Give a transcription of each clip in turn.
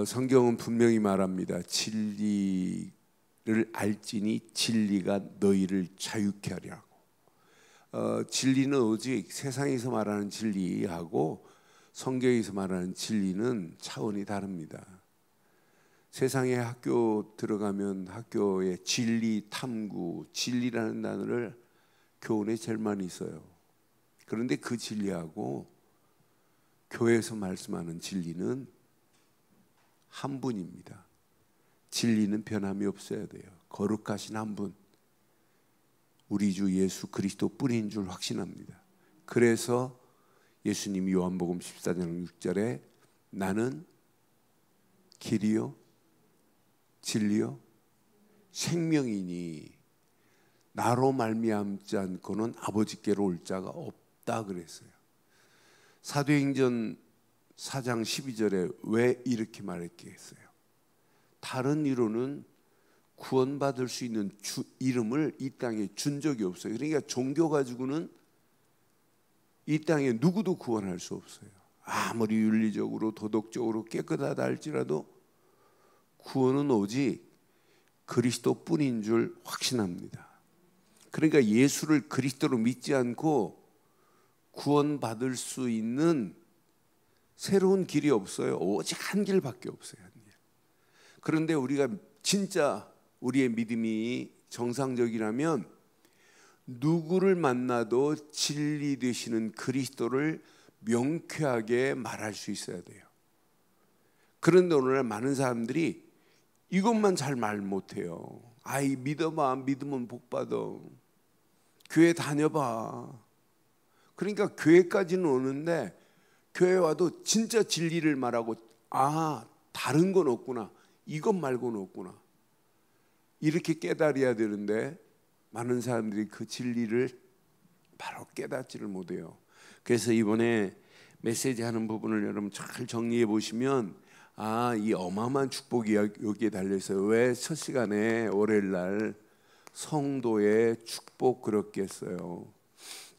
성경은 분명히 말합니다. 진리를 알지니 진리가 너희를 자유케 하리라고. 진리는 오직 세상에서 말하는 진리하고 성경에서 말하는 진리는 차원이 다릅니다. 세상에 학교 들어가면 학교에 진리 탐구, 진리라는 단어를 교훈에 제일 많이 써요. 그런데 그 진리하고 교회에서 말씀하는 진리는 한 분입니다. 진리는 변함이 없어야 돼요. 거룩하신 한 분, 우리 주 예수 그리스도 뿐인 줄 확신합니다. 그래서 예수님이 요한복음 14장 6절에 나는 길이요 진리요 생명이니 나로 말미암지 않고는 아버지께로 올 자가 없다 그랬어요. 사도행전 4장 12절에 왜 이렇게 말했겠어요? 다른 이로는 구원받을 수 있는 이름을 이 땅에 준 적이 없어요. 그러니까 종교 가지고는 이 땅에 누구도 구원할 수 없어요. 아무리 윤리적으로 도덕적으로 깨끗하다 할지라도 구원은 오직 그리스도뿐인 줄 확신합니다. 그러니까 예수를 그리스도로 믿지 않고 구원받을 수 있는 새로운 길이 없어요. 오직 한 길밖에 없어요. 한 길. 그런데 우리가 진짜 우리의 믿음이 정상적이라면 누구를 만나도 진리 되시는 그리스도를 명쾌하게 말할 수 있어야 돼요. 그런데 오늘날 많은 사람들이 이것만 잘 말 못해요. 아이 믿어봐, 믿으면 복받아. 교회 다녀봐. 그러니까 교회까지는 오는데 교회 와도 진짜 진리를 말하고 다른 건 없구나, 이것 말고는 없구나, 이렇게 깨달아야 되는데 많은 사람들이 그 진리를 바로 깨닫지를 못해요. 그래서 이번에 메시지 하는 부분을 여러분 잘 정리해 보시면 이 어마어마한 축복이 여기에 달려있어요. 왜 첫 시간에 월요일날 성도의 축복 그렇게 했어요.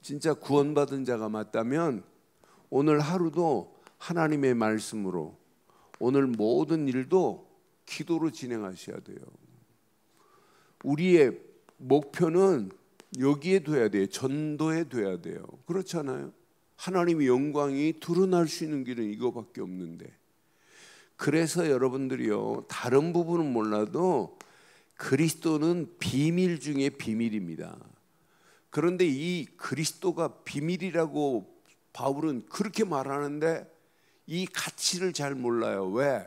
진짜 구원받은 자가 맞다면 오늘 하루도 하나님의 말씀으로, 오늘 모든 일도 기도로 진행하셔야 돼요. 우리의 목표는 여기에 둬야 돼요. 전도에 둬야 돼요. 그렇잖아요. 하나님의 영광이 드러날 수 있는 길은 이거밖에 없는데, 그래서 여러분들이요, 다른 부분은 몰라도 그리스도는 비밀 중에 비밀입니다. 그런데 이 그리스도가 비밀이라고 바울은 그렇게 말하는데 이 가치를 잘 몰라요. 왜?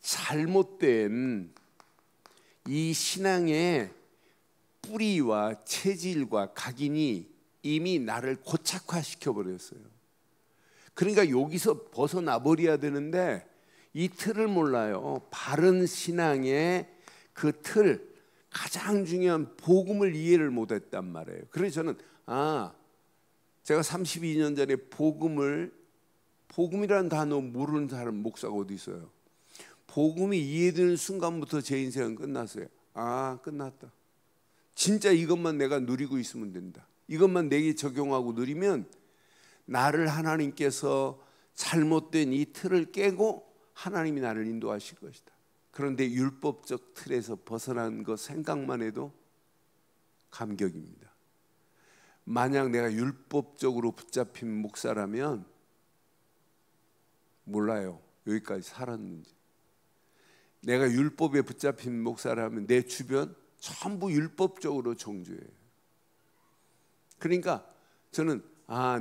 잘못된 이 신앙의 뿌리와 체질과 각인이 이미 나를 고착화시켜 버렸어요. 그러니까 여기서 벗어나 버려야 되는데 이 틀을 몰라요. 바른 신앙의 그 틀, 가장 중요한 복음을 이해를 못했단 말이에요. 그래서 저는 제가 32년 전에 복음이라는 단어 모르는 사람 목사가 어디 있어요? 복음이 이해되는 순간부터 제 인생은 끝났어요. 끝났다. 진짜 이것만 내가 누리고 있으면 된다. 이것만 내게 적용하고 누리면 나를 하나님께서 잘못된 이 틀을 깨고 하나님이 나를 인도하실 것이다. 그런데 율법적 틀에서 벗어난 것 생각만 해도 감격입니다. 만약 내가 율법적으로 붙잡힌 목사라면 몰라요, 여기까지 살았는지. 내가 율법에 붙잡힌 목사라면 내 주변 전부 율법적으로 정죄해요. 그러니까 저는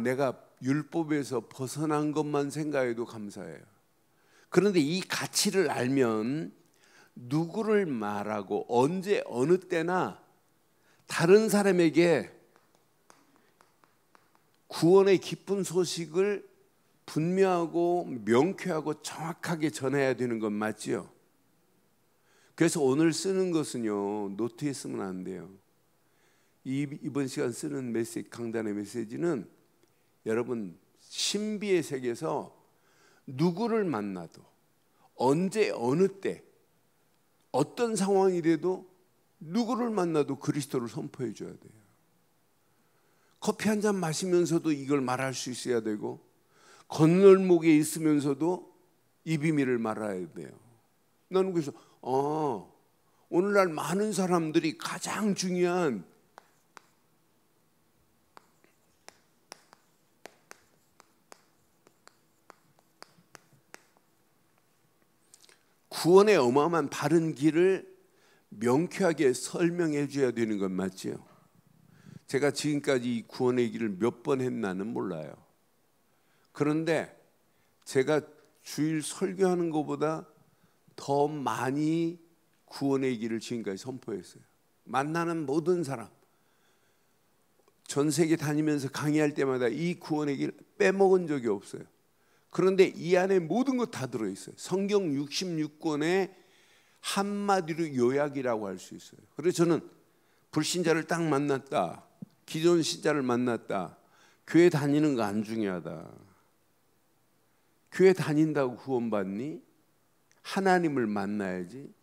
내가 율법에서 벗어난 것만 생각해도 감사해요. 그런데 이 가치를 알면 누구를 말하고 언제 어느 때나 다른 사람에게 구원의 기쁜 소식을 분명하고 명쾌하고 정확하게 전해야 되는 건 맞지요? 그래서 오늘 쓰는 것은요, 노트에 쓰면 안 돼요. 이번 시간 쓰는 메시지, 강단의 메시지는 여러분 신비의 세계에서 누구를 만나도 언제 어느 때 어떤 상황이 돼도 누구를 만나도 그리스도를 선포해 줘야 돼요. 커피 한 잔 마시면서도 이걸 말할 수 있어야 되고, 건널목에 있으면서도 이 비밀을 말아야 돼요. 나는 그래서 오늘날 많은 사람들이 가장 중요한 구원의 어마어마한 바른 길을 명쾌하게 설명해 줘야 되는 건 맞지요? 제가 지금까지 이 구원의 길을 몇 번 했나는 몰라요. 그런데 제가 주일 설교하는 것보다 더 많이 구원의 길을 지금까지 선포했어요. 만나는 모든 사람, 전 세계 다니면서 강의할 때마다 이 구원의 길 빼먹은 적이 없어요. 그런데 이 안에 모든 것 다 들어있어요. 성경 66권의 한마디로 요약이라고 할 수 있어요. 그래서 저는 불신자를 딱 만났다, 기존 신자를 만났다, 교회 다니는 거 안 중요하다. 교회 다닌다고 구원받니? 하나님을 만나야지.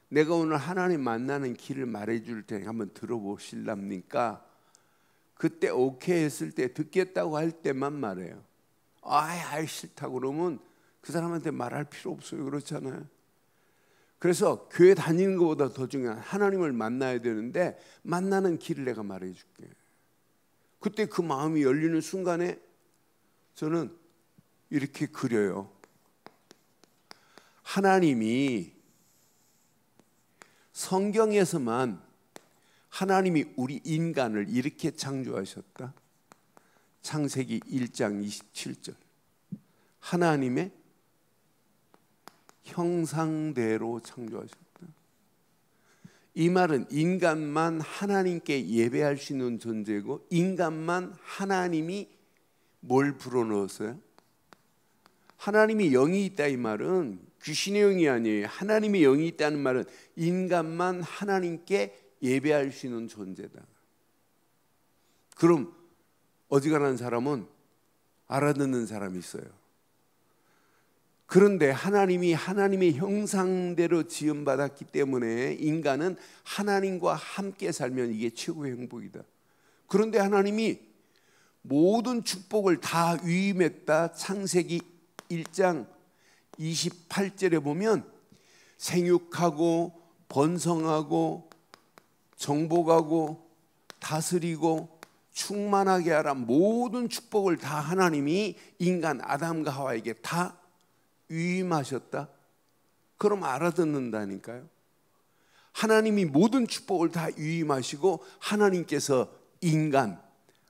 내가 오늘 하나님 만나는 길을 말해줄 테니 한번 들어보실랍니까? 그때 오케이 했을 때, 듣겠다고 할 때만 말해요. 아이 싫다고 그러면 그 사람한테 말할 필요 없어요. 그렇잖아요. 그래서 교회 다니는 것보다 더 중요한 하나님을 만나야 되는데, 만나는 길을 내가 말해줄게. 그때 그 마음이 열리는 순간에 저는 이렇게 그려요. 하나님이 성경에서만 하나님이 우리 인간을 이렇게 창조하셨다. 창세기 1장 27절. 하나님의 형상대로 창조하셨다. 이 말은 인간만 하나님께 예배할 수 있는 존재고, 인간만 하나님이 뭘 불어넣었어요? 하나님이 영이 있다, 이 말은 귀신의 영이 아니에요. 하나님의 영이 있다는 말은 인간만 하나님께 예배할 수 있는 존재다. 그럼 어지간한 사람은 알아듣는 사람이 있어요. 그런데 하나님이 하나님의 형상대로 지음받았기 때문에 인간은 하나님과 함께 살면 이게 최고의 행복이다. 그런데 하나님이 모든 축복을 다 위임했다. 창세기 1장 28절에 보면 생육하고 번성하고 정복하고 다스리고 충만하게 하라, 모든 축복을 다 하나님이 인간 아담과 하와에게 다 위임하셨다. 그럼 알아듣는다니까요. 하나님이 모든 축복을 다 위임하시고 하나님께서 인간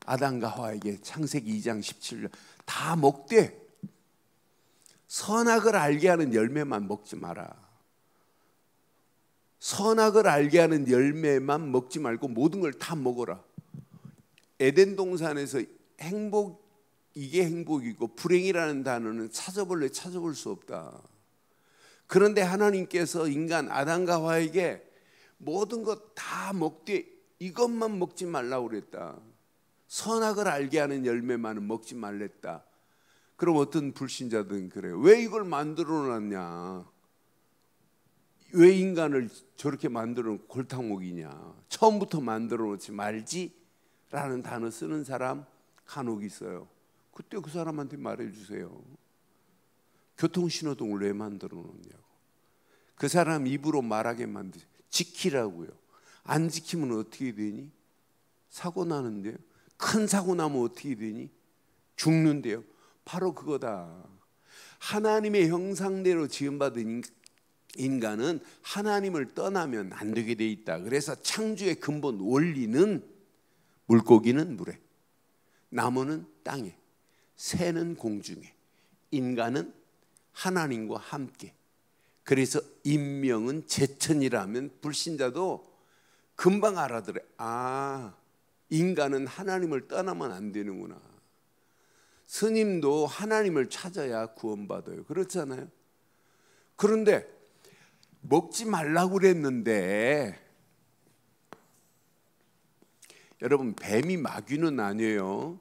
아담과 하와에게 창세기 2장 17절 다 먹되 선악을 알게 하는 열매만 먹지 마라. 선악을 알게 하는 열매만 먹지 말고 모든 걸 다 먹어라. 에덴 동산에서 행복, 이게 행복이고 불행이라는 단어는 찾아볼 수 없다. 그런데 하나님께서 인간 아담과 하와에게 모든 것 다 먹되 이것만 먹지 말라고 그랬다. 선악을 알게 하는 열매만은 먹지 말랬다. 그럼 어떤 불신자들은 그래요. 왜 이걸 만들어 놨냐? 왜 인간을 저렇게 만들어 놓고 골탕 먹이냐? 처음부터 만들어 놓지 말지? 라는 단어 쓰는 사람 간혹 있어요. 그때 그 사람한테 말해주세요. 교통신호등을 왜 만들어 놓냐고. 그 사람 입으로 말하게 만드세요. 지키라고요. 안 지키면 어떻게 되니? 사고 나는데요. 큰 사고 나면 어떻게 되니? 죽는데요. 바로 그거다. 하나님의 형상대로 지음받은 인간은 하나님을 떠나면 안 되게 돼 있다. 그래서 창조의 근본 원리는 물고기는 물에, 나무는 땅에, 새는 공중에, 인간은 하나님과 함께. 그래서 인명은 제천이라면 불신자도 금방 알아들어요. 아, 인간은 하나님을 떠나면 안 되는구나. 스님도 하나님을 찾아야 구원받아요. 그렇잖아요. 그런데 먹지 말라고 그랬는데, 여러분 뱀이 마귀는 아니에요.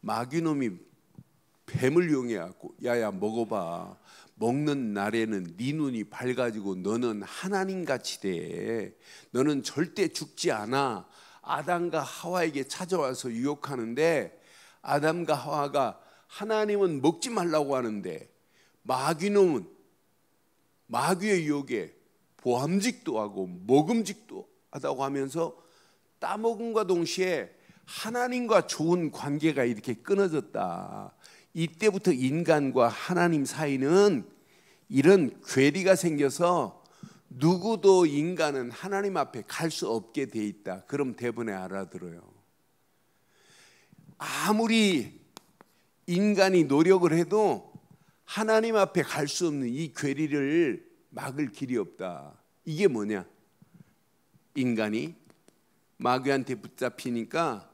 마귀놈이 뱀을 이용해갖고 야야 먹어봐. 먹는 날에는 네 눈이 밝아지고 너는 하나님같이 돼. 너는 절대 죽지 않아. 아담과 하와에게 찾아와서 유혹하는데, 아담과 하와가 하나님은 먹지 말라고 하는데 마귀놈은 마귀의 유혹에 보암직도 하고 먹음직도 하다고 하면서 따먹음과 동시에 하나님과 좋은 관계가 이렇게 끊어졌다. 이때부터 인간과 하나님 사이는 이런 괴리가 생겨서 누구도 인간은 하나님 앞에 갈 수 없게 돼 있다. 그럼 대번에 알아들어요. 아무리 인간이 노력을 해도 하나님 앞에 갈 수 없는 이 괴리를 막을 길이 없다. 이게 뭐냐? 인간이 마귀한테 붙잡히니까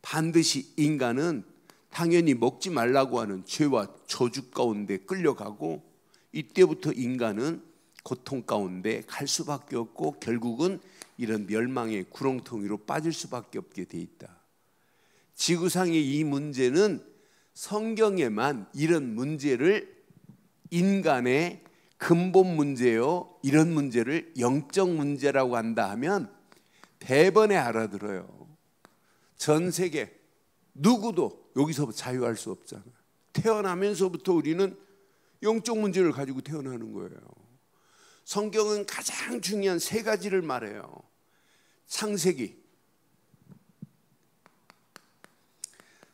반드시 인간은 당연히 먹지 말라고 하는 죄와 저주 가운데 끌려가고, 이때부터 인간은 고통 가운데 갈 수밖에 없고 결국은 이런 멸망의 구렁텅이로 빠질 수밖에 없게 돼 있다. 지구상의 이 문제는 성경에만 이런 문제를 인간의 근본 문제요, 이런 문제를 영적 문제라고 한다 하면 대번에 알아들어요. 전 세계 누구도 여기서 자유할 수 없잖아요. 태어나면서부터 우리는 영적 문제를 가지고 태어나는 거예요. 성경은 가장 중요한 세 가지를 말해요. 창세기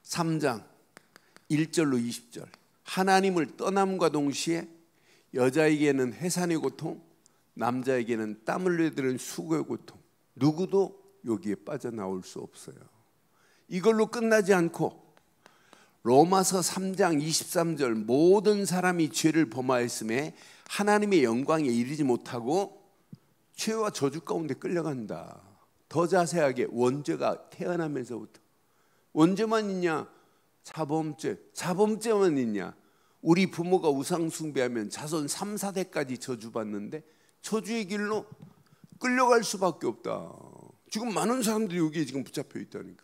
3장 1절로 20절, 하나님을 떠남과 동시에 여자에게는 해산의 고통, 남자에게는 땀 흘려드는 수고의 고통, 누구도 여기에 빠져나올 수 없어요. 이걸로 끝나지 않고 로마서 3장 23절, 모든 사람이 죄를 범하였음에 하나님의 영광에 이르지 못하고 죄와 저주 가운데 끌려간다. 더 자세하게 원죄가 태어나면서부터, 원죄만 있냐? 자범죄만 있냐? 우리 부모가 우상 숭배하면 자손 3, 4대까지 저주받는데 저주의 길로 끌려갈 수밖에 없다. 지금 많은 사람들이 여기에 지금 붙잡혀 있다니까.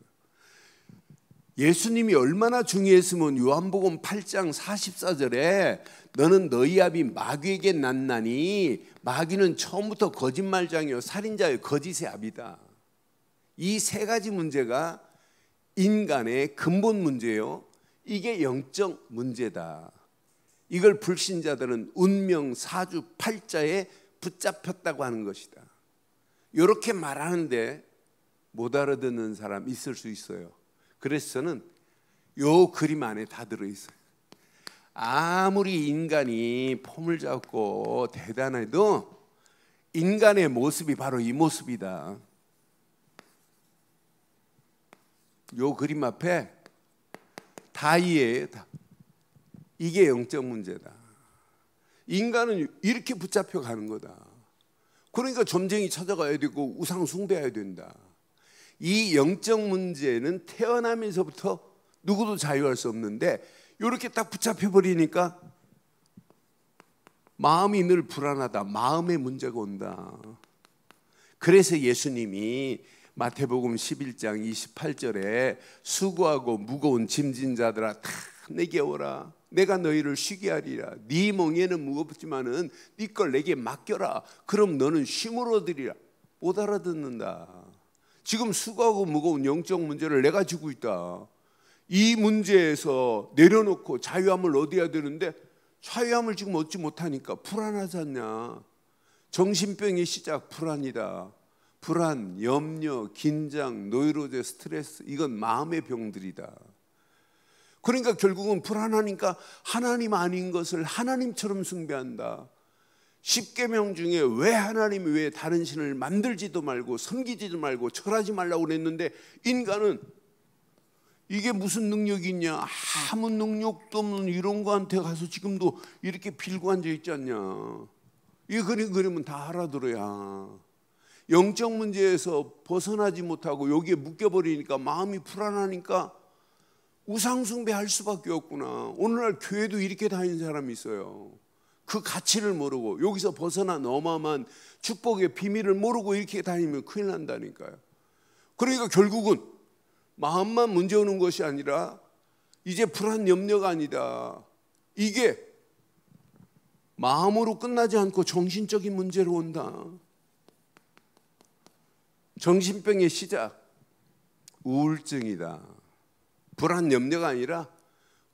예수님이 얼마나 중요했으면 요한복음 8장 44절에 너는 너희 아비 마귀에게 났나니, 마귀는 처음부터 거짓말장이요 살인자요 거짓의 아비다. 이 세 가지 문제가 인간의 근본 문제예요. 이게 영적 문제다. 이걸 불신자들은 운명 사주 팔자에 붙잡혔다고 하는 것이다. 이렇게 말하는데 못 알아듣는 사람 있을 수 있어요. 그래서 저는 요 그림 안에 다 들어있어요. 아무리 인간이 폼을 잡고 대단해도 인간의 모습이 바로 이 모습이다. 요 그림 앞에 다 이해해요. 다. 이게 영적 문제다. 인간은 이렇게 붙잡혀 가는 거다. 그러니까 점쟁이 찾아가야 되고 우상 숭배해야 된다. 이 영적 문제는 태어나면서부터 누구도 자유할 수 없는데 이렇게 딱 붙잡혀 버리니까 마음이 늘 불안하다. 마음의 문제가 온다. 그래서 예수님이 마태복음 11장 28절에 수고하고 무거운 짐진 자들아 다 내게 오라. 내가 너희를 쉬게 하리라. 네 멍에는 무겁지만은 네 걸 내게 맡겨라. 그럼 너는 쉼을 얻으리라. 못 알아듣는다. 지금 수고하고 무거운 영적 문제를 내가 지고 있다. 이 문제에서 내려놓고 자유함을 얻어야 되는데 자유함을 지금 얻지 못하니까 불안하지 않냐. 정신병의 시작 불안이다. 불안, 염려, 긴장, 노이로제, 스트레스, 이건 마음의 병들이다. 그러니까 결국은 불안하니까 하나님 아닌 것을 하나님처럼 숭배한다. 10계명 중에 왜 하나님이 왜 다른 신을 만들지도 말고 섬기지도 말고 절하지 말라고 그랬는데 인간은 이게 무슨 능력이 있냐, 아무 능력도 없는 이런 거한테 가서 지금도 이렇게 빌고 앉아 있지 않냐. 이 그림은 다 알아들어야. 영적 문제에서 벗어나지 못하고 여기에 묶여버리니까 마음이 불안하니까 우상숭배할 수밖에 없구나. 오늘날 교회도 이렇게 다니는 사람이 있어요. 그 가치를 모르고 여기서 벗어난 어마어마한 축복의 비밀을 모르고 이렇게 다니면 큰일 난다니까요. 그러니까 결국은 마음만 문제 오는 것이 아니라 이제 불안 염려가 아니다. 이게 마음으로 끝나지 않고 정신적인 문제로 온다. 정신병의 시작 우울증이다. 불안 염려가 아니라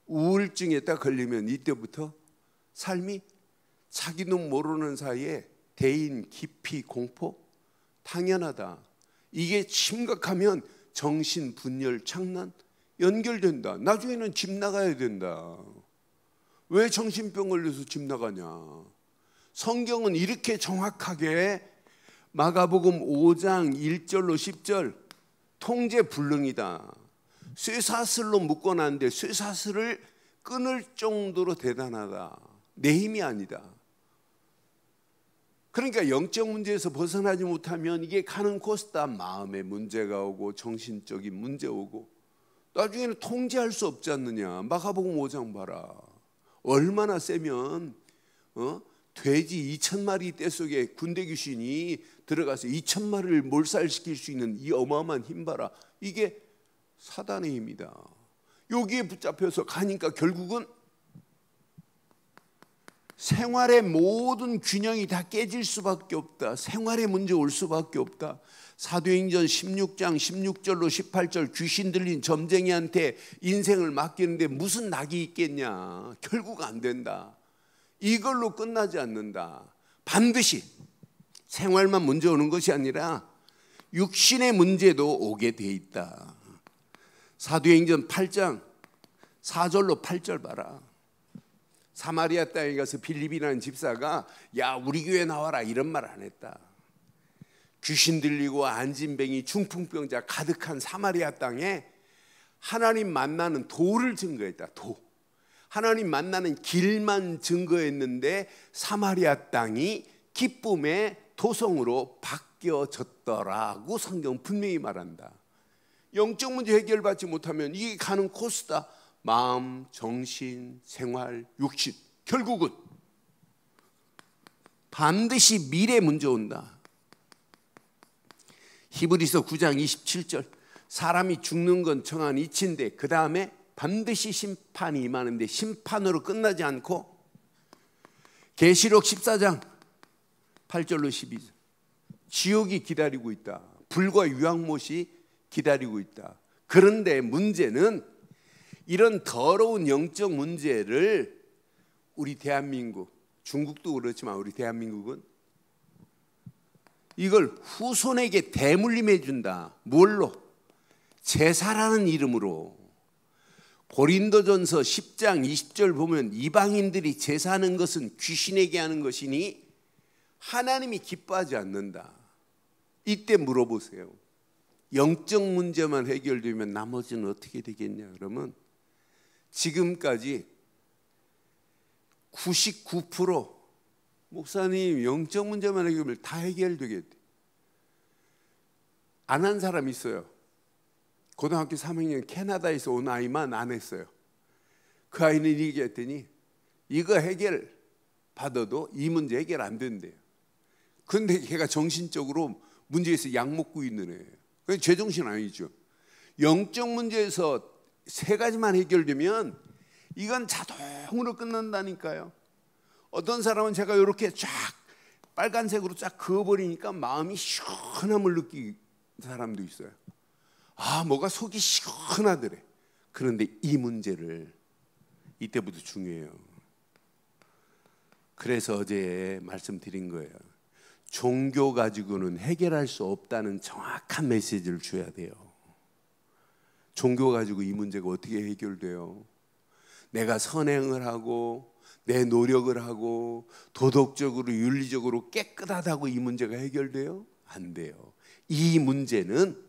우울증에 딱 걸리면 이때부터 삶이 자기도 모르는 사이에 대인, 기피, 공포? 당연하다. 이게 심각하면 정신, 분열, 창난 연결된다. 나중에는 집 나가야 된다. 왜 정신병 걸려서 집 나가냐? 성경은 이렇게 정확하게 마가복음 5장 1절로 10절 통제 불능이다. 쇠사슬로 묶어놨는데 쇠사슬을 끊을 정도로 대단하다. 내 힘이 아니다. 그러니까 영적 문제에서 벗어나지 못하면 이게 가는 코스다. 마음의 문제가 오고 정신적인 문제 오고 나중에는 통제할 수 없지 않느냐. 마가복음 5장 봐라. 얼마나 세면 돼지 2,000마리 떼 속에 군대 귀신이 들어가서 2,000마리를 몰살시킬 수 있는 이 어마어마한 힘 봐라. 이게 사단의 힘이다. 여기에 붙잡혀서 가니까 결국은 생활의 모든 균형이 다 깨질 수밖에 없다. 생활의 문제 올 수밖에 없다. 사도행전 16장 16절로 18절 귀신 들린 점쟁이한테 인생을 맡기는데 무슨 낙이 있겠냐. 결국 안 된다. 이걸로 끝나지 않는다. 반드시 생활만 문제 오는 것이 아니라 육신의 문제도 오게 돼 있다. 사도행전 8장 4절로 8절 봐라. 사마리아 땅에 가서 빌립이라는 집사가 야 우리 교회 나와라 이런 말 안 했다. 귀신 들리고 안진뱅이 중풍병자 가득한 사마리아 땅에 하나님 만나는 도를 증거했다. 도. 하나님 만나는 길만 증거했는데 사마리아 땅이 기쁨의 도성으로 바뀌어졌더라고 성경 분명히 말한다. 영적 문제 해결받지 못하면 이게 가는 코스다. 마음, 정신, 생활, 육신 결국은 반드시 미래 문제 온다. 히브리서 9장 27절 사람이 죽는 건 정한 이치인데 그 다음에 반드시 심판이 임하는데 심판으로 끝나지 않고 계시록 14장 8절로 12절 지옥이 기다리고 있다. 불과 유황못이 기다리고 있다. 그런데 문제는 이런 더러운 영적 문제를 우리 대한민국, 중국도 그렇지만 우리 대한민국은 이걸 후손에게 대물림해 준다. 뭘로? 제사라는 이름으로. 고린도전서 10장 20절 보면 이방인들이 제사하는 것은 귀신에게 하는 것이니 하나님이 기뻐하지 않는다. 이때 물어보세요. 영적 문제만 해결되면 나머지는 어떻게 되겠냐? 그러면 지금까지 99% 목사님 영적 문제만 해결되면 다 해결되겠대. 안 한 사람 있어요. 고등학교 3학년 캐나다에서 온 아이만 안 했어요. 그 아이는 얘기했더니 이거 해결 받아도 이 문제 해결 안 된대요. 그런데 걔가 정신적으로 문제에서 약 먹고 있는 애예요. 그게 제정신 아니죠. 영적 문제에서 세 가지만 해결되면 이건 자동으로 끝난다니까요. 어떤 사람은 제가 이렇게 쫙 빨간색으로 쫙 그어버리니까 마음이 시원함을 느끼는 사람도 있어요. 아, 뭐가 속이 시원하더래. 그런데 이 문제를 이때부터 중요해요. 그래서 어제 말씀드린 거예요. 종교 가지고는 해결할 수 없다는 정확한 메시지를 줘야 돼요. 종교 가지고 이 문제가 어떻게 해결돼요? 내가 선행을 하고 내 노력을 하고 도덕적으로 윤리적으로 깨끗하다고 이 문제가 해결돼요? 안 돼요. 이 문제는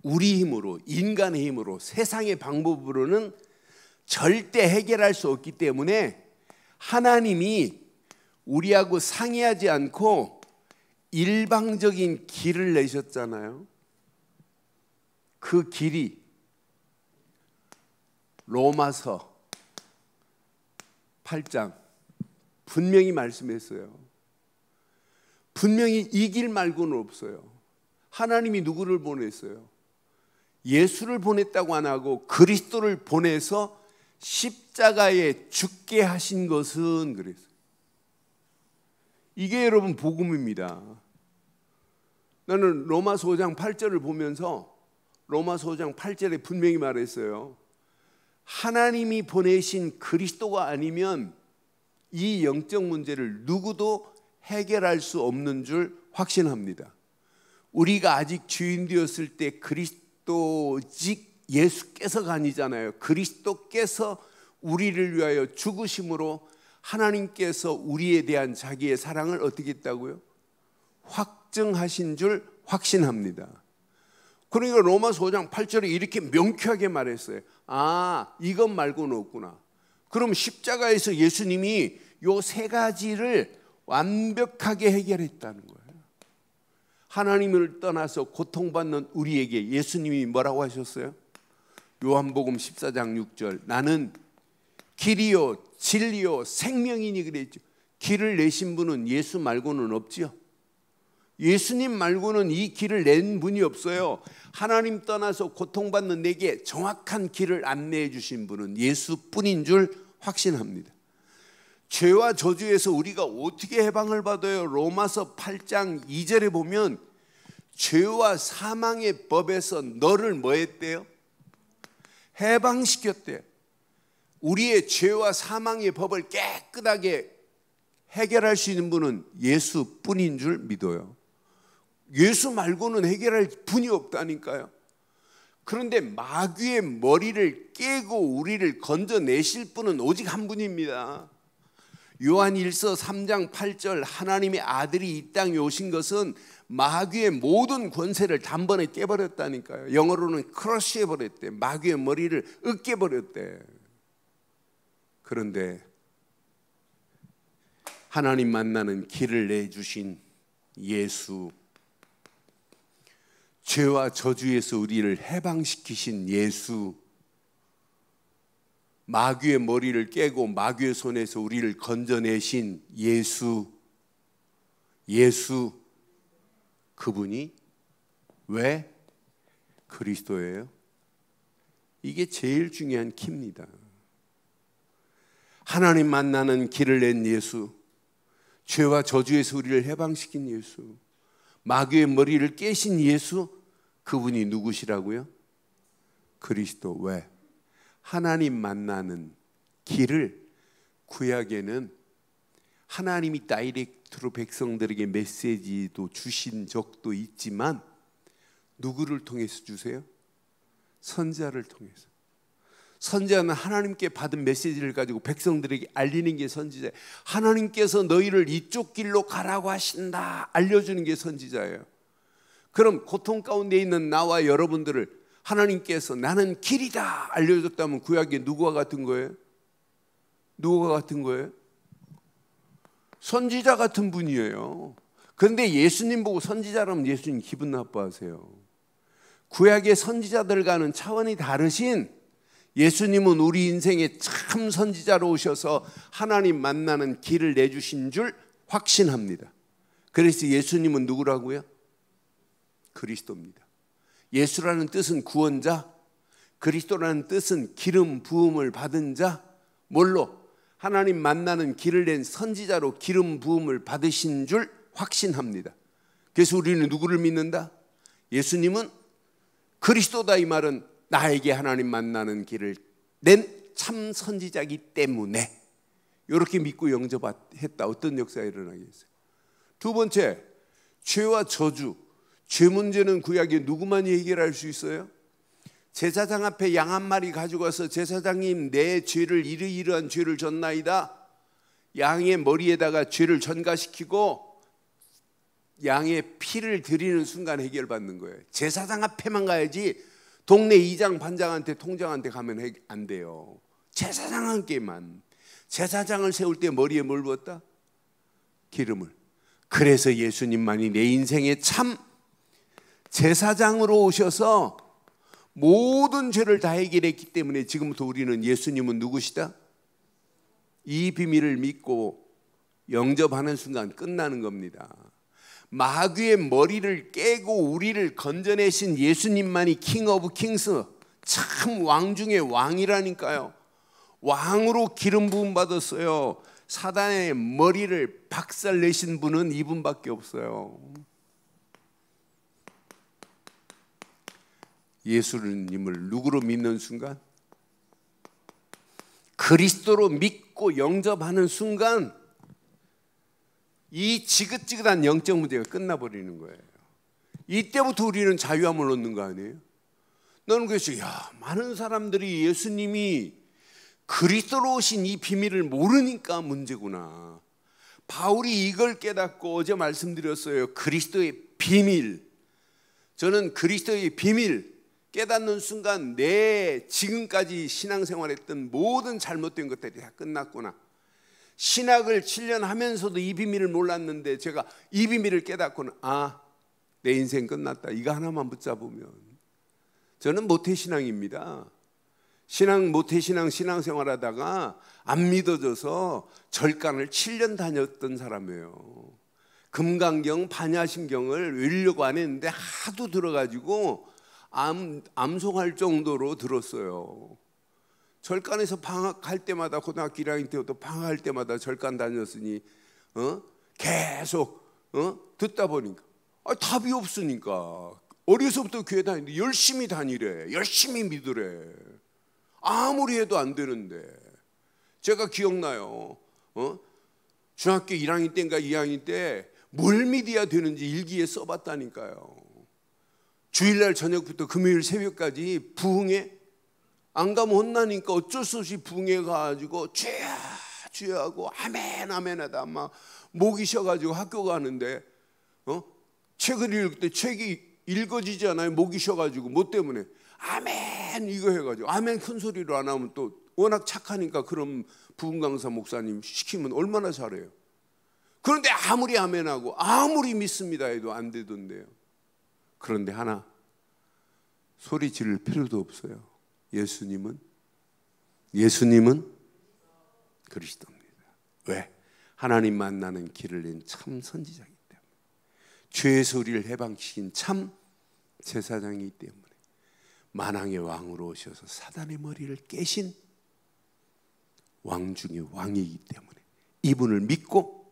우리 힘으로, 인간의 힘으로, 세상의 방법으로는 절대 해결할 수 없기 때문에 하나님이 우리하고 상의하지 않고 일방적인 길을 내셨잖아요. 그 길이 로마서 8장 분명히 말씀했어요. 분명히 이 길 말고는 없어요. 하나님이 누구를 보냈어요? 예수를 보냈다고 안 하고 그리스도를 보내서 십자가에 죽게 하신 것은 그랬어요. 이게 여러분 복음입니다. 나는 로마서 5장 8절을 보면서 로마서 5장 8절에 분명히 말했어요. 하나님이 보내신 그리스도가 아니면 이 영적 문제를 누구도 해결할 수 없는 줄 확신합니다. 우리가 아직 주인 되었을 때 그리스도직 예수께서가 아니잖아요. 그리스도께서 우리를 위하여 죽으심으로 하나님께서 우리에 대한 자기의 사랑을 어떻게 했다고요? 확증하신 줄 확신합니다. 그러니까 로마서 5장 8절에 이렇게 명쾌하게 말했어요. 아, 이것 말고는 없구나. 그럼 십자가에서 예수님이 요 세 가지를 완벽하게 해결했다는 거예요. 하나님을 떠나서 고통받는 우리에게 예수님이 뭐라고 하셨어요? 요한복음 14장 6절, 나는 길이요 진리요 생명이니 그랬죠. 길을 내신 분은 예수 말고는 없지요. 예수님 말고는 이 길을 낸 분이 없어요. 하나님 떠나서 고통받는 내게 정확한 길을 안내해 주신 분은 예수뿐인 줄 확신합니다. 죄와 저주에서 우리가 어떻게 해방을 받아요? 로마서 8장 2절에 보면 죄와 사망의 법에서 너를 뭐 했대요? 해방시켰대요. 우리의 죄와 사망의 법을 깨끗하게 해결할 수 있는 분은 예수뿐인 줄 믿어요. 예수 말고는 해결할 분이 없다니까요. 그런데 마귀의 머리를 깨고 우리를 건져내실 분은 오직 한 분입니다. 요한일서 3장 8절, 하나님의 아들이 이 땅에 오신 것은 마귀의 모든 권세를 단번에 깨버렸다니까요. 영어로는 크러쉬해버렸대. 마귀의 머리를 으깨버렸대. 그런데 하나님 만나는 길을 내주신 예수, 죄와 저주에서 우리를 해방시키신 예수, 마귀의 머리를 깨고 마귀의 손에서 우리를 건져내신 예수, 그분이 왜 그리스도예요? 이게 제일 중요한 키입니다. 하나님 만나는 길을 낸 예수, 죄와 저주에서 우리를 해방시킨 예수, 마귀의 머리를 깨신 예수, 그분이 누구시라고요? 그리스도. 왜? 하나님 만나는 길을 구약에는 하나님이 다이렉트로 백성들에게 메시지도 주신 적도 있지만 누구를 통해서 주세요? 선지자를 통해서. 선지자는 하나님께 받은 메시지를 가지고 백성들에게 알리는 게 선지자예요. 하나님께서 너희를 이쪽 길로 가라고 하신다 알려주는 게 선지자예요. 그럼 고통 가운데 있는 나와 여러분들을 하나님께서 나는 길이다 알려줬다면 구약에 누구와 같은 거예요? 누구와 같은 거예요? 선지자 같은 분이에요. 그런데 예수님 보고 선지자라면 예수님 기분 나빠하세요. 구약의 선지자들과는 차원이 다르신 예수님은 우리 인생에 참 선지자로 오셔서 하나님 만나는 길을 내주신 줄 확신합니다. 그래서 예수님은 누구라고요? 그리스도입니다. 예수라는 뜻은 구원자, 그리스도라는 뜻은 기름 부음을 받은 자, 뭘로? 하나님 만나는 길을 낸 선지자로 기름 부음을 받으신 줄 확신합니다. 그래서 우리는 누구를 믿는다? 예수님은 그리스도다. 이 말은 나에게 하나님 만나는 길을 낸 참 선지자이기 때문에 이렇게 믿고 영접했다. 어떤 역사가 일어나겠어요? 두 번째, 죄와 저주. 죄 문제는 구약에 누구만이 해결할 수 있어요? 제사장 앞에 양 한 마리 가지고 와서 제사장님 내 죄를 이러이러한 죄를 졌나이다. 양의 머리에다가 죄를 전가시키고 양의 피를 드리는 순간 해결받는 거예요. 제사장 앞에만 가야지 동네 이장 반장한테 통장한테 가면 안 돼요. 제사장한테만. 제사장을 세울 때 머리에 뭘 부었다? 기름을. 그래서 예수님만이 내 인생에 참 제사장으로 오셔서 모든 죄를 다 해결했기 때문에 지금부터 우리는 예수님은 누구시다? 이 비밀을 믿고 영접하는 순간 끝나는 겁니다. 마귀의 머리를 깨고 우리를 건져내신 예수님만이 킹 오브 킹스, 참 왕 중의 왕이라니까요. 왕으로 기름 부음 받았어요. 사단의 머리를 박살내신 분은 이분밖에 없어요. 예수님을 누구로 믿는 순간? 그리스도로 믿고 영접하는 순간 이 지긋지긋한 영적 문제가 끝나버리는 거예요. 이때부터 우리는 자유함을 얻는 거 아니에요? 너는 그래서 많은 사람들이 예수님이 그리스도로 오신 이 비밀을 모르니까 문제구나. 바울이 이걸 깨닫고 어제 말씀드렸어요. 그리스도의 비밀. 저는 그리스도의 비밀 깨닫는 순간 내 지금까지 신앙생활했던 모든 잘못된 것들이 다 끝났구나. 신학을 7년 하면서도 이 비밀을 몰랐는데 제가 이 비밀을 깨닫고는 내 인생 끝났다. 이거 하나만 붙잡으면. 저는 모태신앙입니다. 모태신앙 신앙생활하다가 안 믿어져서 절간을 7년 다녔던 사람이에요. 금강경, 반야심경을 외우려고 안 했는데 하도 들어가지고 암송할 정도로 들었어요. 절간에서 방학할 때마다 고등학교 1학년 때부터 방학할 때마다 절간 다녔으니 계속 듣다 보니까 답이 없으니까 어려서부터 교회 다니는데 열심히 다니래. 열심히 믿으래. 아무리 해도 안 되는데 제가 기억나요. 중학교 1학년 때인가 2학년 때 뭘 믿어야 되는지 일기에 써봤다니까요. 주일날 저녁부터 금요일 새벽까지 부흥회 안 가면 혼나니까 어쩔 수 없이 부흥회 가가지고 주여 주여 하고 아멘 아멘 하다 막 목이 쉬어가지고 학교 가는데 책을 읽을 때 책이 읽어지지 않아요. 목이 쉬어가지고 뭐 때문에 아멘 이거 해가지고 아멘 큰 소리로 안 하면 또 워낙 착하니까 그럼 부흥 강사 목사님 시키면 얼마나 잘해요. 그런데 아무리 아멘하고 아무리 믿습니다 해도 안 되던데요. 그런데 하나 소리 지를 필요도 없어요. 예수님은 그리스도입니다. 왜? 하나님 만나는 길을 낸 참 선지자이기 때문에, 죄에서 우리를 해방시킨 참 제사장이기 때문에, 만왕의 왕으로 오셔서 사단의 머리를 깨신 왕 중의 왕이기 때문에 이분을 믿고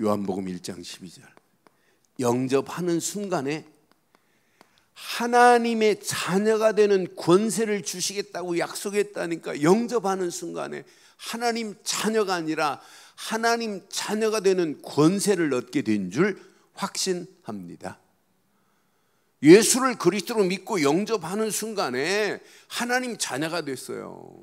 요한복음 1장 12절 영접하는 순간에 하나님의 자녀가 되는 권세를 주시겠다고 약속했다니까. 영접하는 순간에 하나님 자녀가 아니라 하나님 자녀가 되는 권세를 얻게 된 줄 확신합니다. 예수를 그리스도로 믿고 영접하는 순간에 하나님 자녀가 됐어요.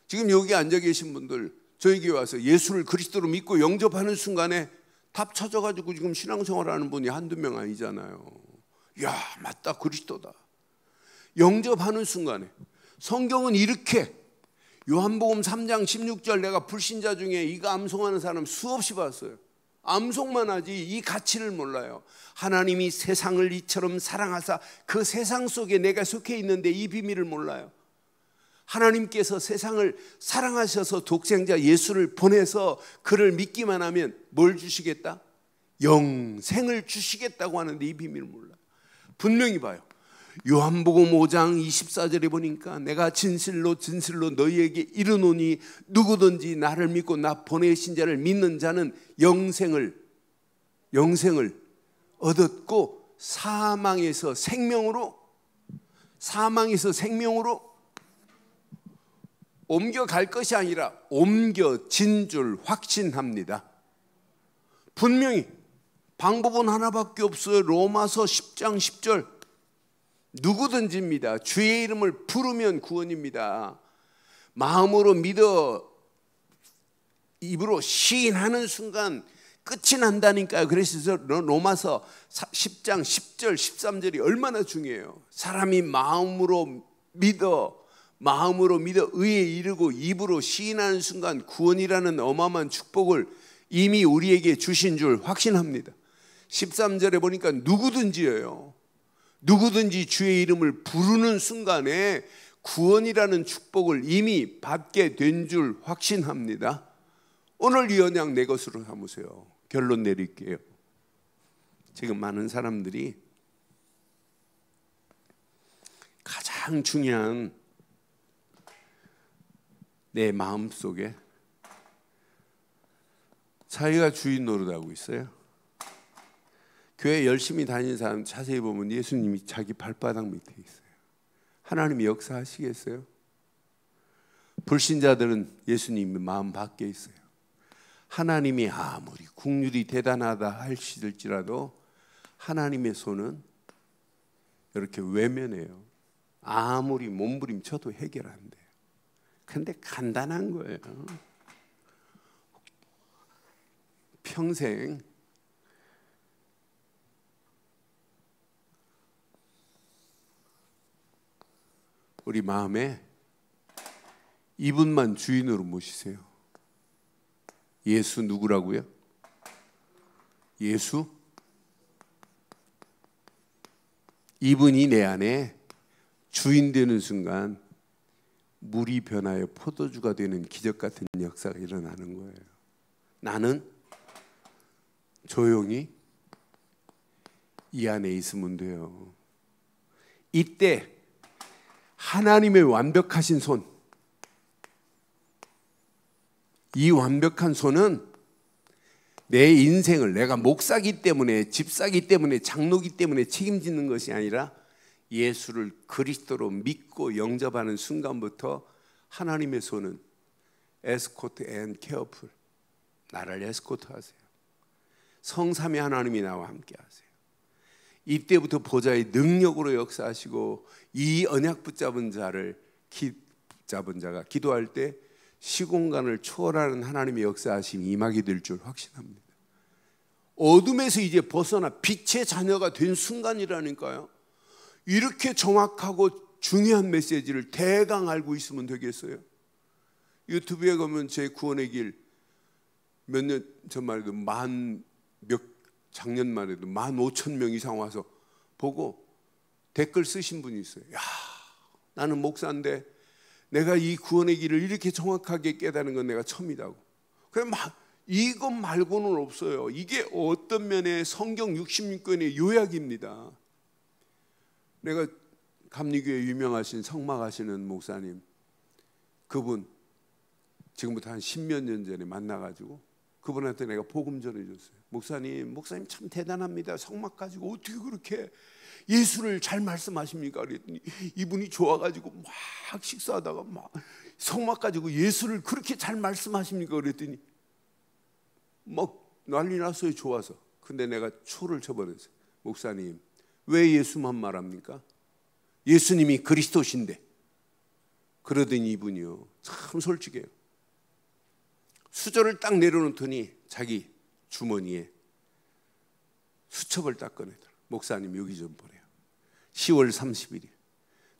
지금 여기 앉아 계신 분들 저에게 와서 예수를 그리스도로 믿고 영접하는 순간에 답 찾아가지고 지금 신앙생활하는 분이 한두 명 아니잖아요. 야, 맞다, 그리스도다. 영접하는 순간에 성경은 이렇게, 요한복음 3장 16절 내가 불신자 중에 이거 암송하는 사람 수없이 봤어요. 암송만 하지 이 가치를 몰라요. 하나님이 세상을 이처럼 사랑하사 그 세상 속에 내가 속해 있는데 이 비밀을 몰라요. 하나님께서 세상을 사랑하셔서 독생자 예수를 보내서 그를 믿기만 하면 뭘 주시겠다? 영생을 주시겠다고 하는데 이 비밀을 몰라요. 분명히 봐요. 요한복음 5장 24절에 보니까 내가 진실로 진실로 너희에게 이르노니 누구든지 나를 믿고 나 보내신 자를 믿는 자는 영생을 얻었고 사망에서 생명으로 옮겨갈 것이 아니라 옮겨진 줄 확신합니다. 분명히 방법은 하나밖에 없어요. 로마서 10장 10절 누구든지입니다. 주의 이름을 부르면 구원입니다. 마음으로 믿어 입으로 시인하는 순간 끝이 난다니까요. 그래서 로마서 10장 10절 13절이 얼마나 중요해요. 사람이 마음으로 믿어 의에 이르고 입으로 시인하는 순간 구원이라는 어마어마한 축복을 이미 우리에게 주신 줄 확신합니다. 13절에 보니까 누구든지예요. 누구든지 주의 이름을 부르는 순간에 구원이라는 축복을 이미 받게 된 줄 확신합니다. 오늘 이 언약 내 것으로 삼으세요. 결론 내릴게요. 지금 많은 사람들이 가장 중요한 내 마음속에 자기가 주인 노릇하고 있어요. 교회 열심히 다니는 사람 자세히 보면 예수님이 자기 발바닥 밑에 있어요. 하나님이 역사하시겠어요? 불신자들은 예수님이 마음 밖에 있어요. 하나님이 아무리 국률이 대단하다 할지라도 하나님의 손은 이렇게 외면해요. 아무리 몸부림쳐도 해결 안 돼요. 근데 간단한 거예요. 평생 우리 마음에 이분만 주인으로 모시세요. 예수 누구라고요? 예수? 이분이 내 안에 주인 되는 순간 물이 변하여 포도주가 되는 기적 같은 역사가 일어나는 거예요. 나는 조용히 이 안에 있으면 돼요. 이때 하나님의 완벽하신 손, 이 완벽한 손은 내 인생을 내가 목사기 때문에, 집사기 때문에, 장로기 때문에 책임지는 것이 아니라 예수를 그리스도로 믿고 영접하는 순간부터 하나님의 손은 에스코트 앤 케어풀, 나를 에스코트 하세요. 성삼위 하나님이 나와 함께 하세요. 이때부터 보좌의 능력으로 역사하시고 이 언약 붙잡은 자가 기도할 때 시공간을 초월하는 하나님의 역사하심이 임하게 될 줄 확신합니다. 어둠에서 이제 벗어나 빛의 자녀가 된 순간이라니까요. 이렇게 정확하고 중요한 메시지를 대강 알고 있으면 되겠어요? 유튜브에 가면 제 구원의 길 몇 년 전만 해도 작년만 해도 15,000명 이상 와서 보고 댓글 쓰신 분이 있어요. 야, 나는 목사인데 내가 이 구원의 길을 이렇게 정확하게 깨닫는 건 내가 처음이라고. 그래, 이것 말고는 없어요. 이게 어떤 면에 성경 66권의 요약입니다. 내가 감리교회 유명하신 성막하시는 목사님, 그분 지금부터 한 10몇 년 전에 만나가지고 그분한테 내가 복음 전해줬어요. 목사님 참 대단합니다. 성막 가지고 어떻게 그렇게 예수를 잘 말씀하십니까? 그랬더니 이분이 좋아가지고 막 식사하다가 막 성막 가지고 예수를 그렇게 잘 말씀하십니까? 그랬더니 막 난리 났어요. 좋아서. 근데 내가 초를 쳐버렸어요. 목사님, 왜 예수만 말합니까? 예수님이 그리스도신데. 그러더니 이분이요, 참 솔직해요. 수저를 딱 내려놓더니 자기 주머니에 수첩을 딱 꺼내더라. 목사님 여기 좀 보래요. 10월 31일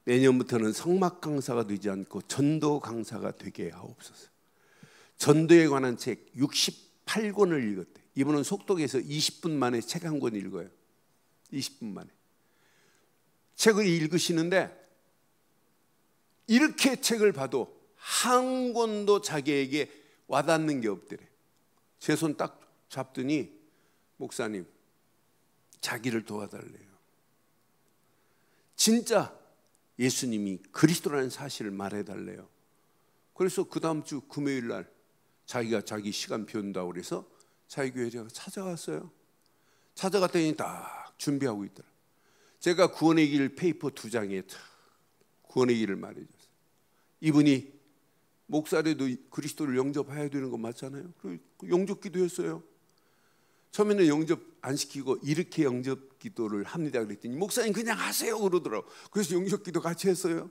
내년부터는 성막 강사가 되지 않고 전도 강사가 되게 하옵소서. 전도에 관한 책 68권을 읽었대. 이분은 속독에서 20분 만에 책 한 권 읽어요. 20분 만에 책을 읽으시는데 이렇게 책을 봐도 한 권도 자기에게 와닿는 게 없더래. 제 손 딱 잡더니 목사님 자기를 도와달래요. 진짜 예수님이 그리스도라는 사실을 말해달래요. 그래서 그 다음 주 금요일 날 자기가 자기 시간 비운다고 그래서 자기 교회에 제가 찾아갔어요. 찾아갔더니 딱 준비하고 있더라. 제가 구원의 길 페이퍼 2장에 구원의 길을 말해줬어요. 이분이 목사라도 그리스도를 영접해야 되는 거 맞잖아요. 그리고 영접 기도했어요. 처음에는 영접 안 시키고 이렇게 영접 기도를 합니다 그랬더니 목사님 그냥 하세요 그러더라고. 그래서 영접 기도 같이 했어요.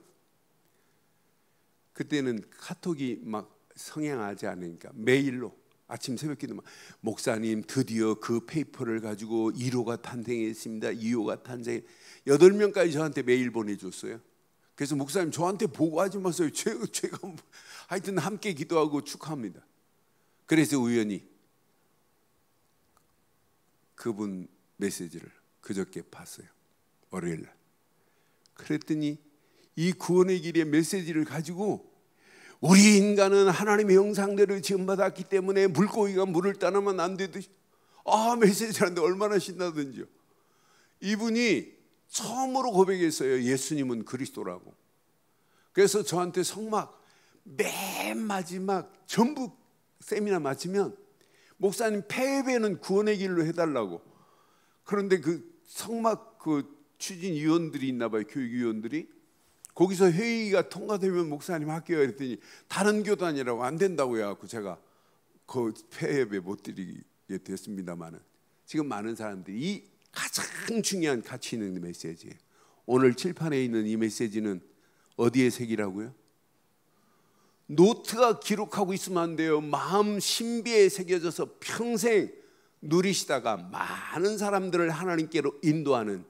그때는 카톡이 막 성행하지 않으니까 메일로 아침 새벽 기도만, 목사님 드디어 그 페이퍼를 가지고 1호가 탄생했습니다. 2호가 탄생. 8명까지 저한테 메일 보내줬어요. 그래서 목사님 저한테 보고하지 마세요. 제가 하여튼 함께 기도하고 축하합니다. 그래서 우연히 그분 메시지를 그저께 봤어요. 월요일 날. 그랬더니 이 구원의 길의 메시지를 가지고 우리 인간은 하나님의 형상대로 지음받았기 때문에 물고기가 물을 따르면 안 되듯이, 메시지라는데 얼마나 신나든지요. 이분이 처음으로 고백했어요. 예수님은 그리스도라고. 그래서 저한테 성막 맨 마지막 전부 세미나 마치면 목사님 패배는 구원의 길로 해달라고. 그런데 그 성막 그 추진위원들이 있나 봐요. 교육위원들이 거기서 회의가 통과되면 목사님 할게요 그랬더니 다른 교단이라고 안 된다고 해갖고 제가 그 폐예배 못 드리게 됐습니다만은, 지금 많은 사람들이 이 가장 중요한 가치 있는 메시지예요. 오늘 칠판에 있는 이 메시지는 어디에 새기라고요? 노트가 기록하고 있으면 안 돼요. 마음 신비에 새겨져서 평생 누리시다가 많은 사람들을 하나님께로 인도하는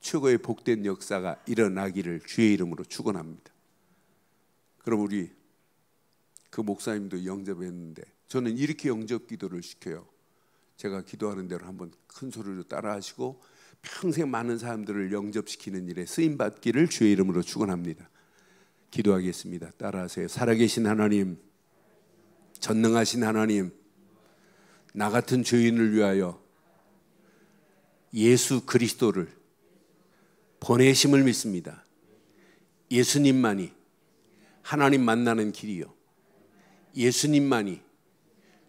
최고의 복된 역사가 일어나기를 주의 이름으로 축원합니다. 그럼 우리 그 목사님도 영접했는데 저는 이렇게 영접 기도를 시켜요. 제가 기도하는 대로 한번 큰 소리로 따라하시고 평생 많은 사람들을 영접시키는 일에 쓰임받기를 주의 이름으로 축원합니다. 기도하겠습니다. 따라하세요. 살아계신 하나님, 전능하신 하나님, 나 같은 죄인을 위하여 예수 그리스도를 보내심을 믿습니다. 예수님만이 하나님 만나는 길이요, 예수님만이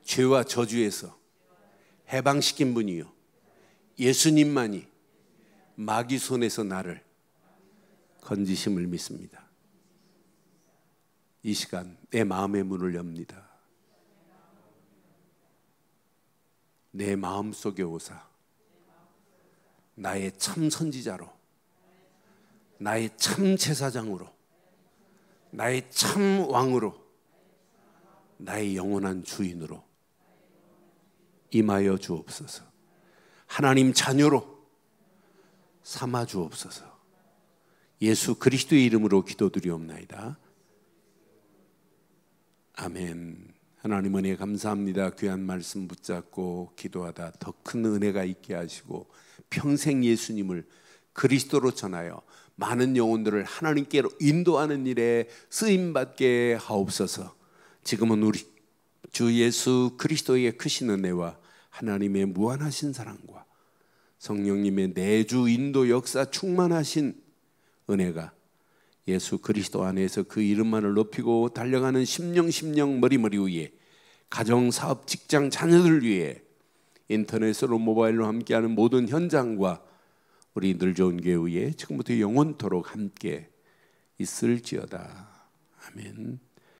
죄와 저주에서 해방시킨 분이요, 예수님만이 마귀 손에서 나를 건지심을 믿습니다. 이 시간 내 마음의 문을 엽니다. 내 마음속에 오사 나의 참 선지자로, 나의 참 제사장으로, 나의 참 왕으로, 나의 영원한 주인으로 임하여 주옵소서. 하나님 자녀로 삼아 주옵소서. 예수 그리스도의 이름으로 기도드리옵나이다. 아멘. 하나님 은혜 감사합니다. 귀한 말씀 붙잡고 기도하다 더 큰 은혜가 있게 하시고 평생 예수님을 그리스도로 전하여 많은 영혼들을 하나님께로 인도하는 일에 쓰임받게 하옵소서. 지금은 우리 주 예수 그리스도의 크신 은혜와 하나님의 무한하신 사랑과 성령님의 내주 인도 역사 충만하신 은혜가 예수 그리스도 안에서 그 이름만을 높이고 달려가는 심령 머리머리 위에 가정, 사업, 직장, 자녀들 위해 인터넷으로 모바일로 함께하는 모든 현장과 우리 늘 좋은 교회 위에 지금부터 영원토록 함께 있을지어다. 아멘.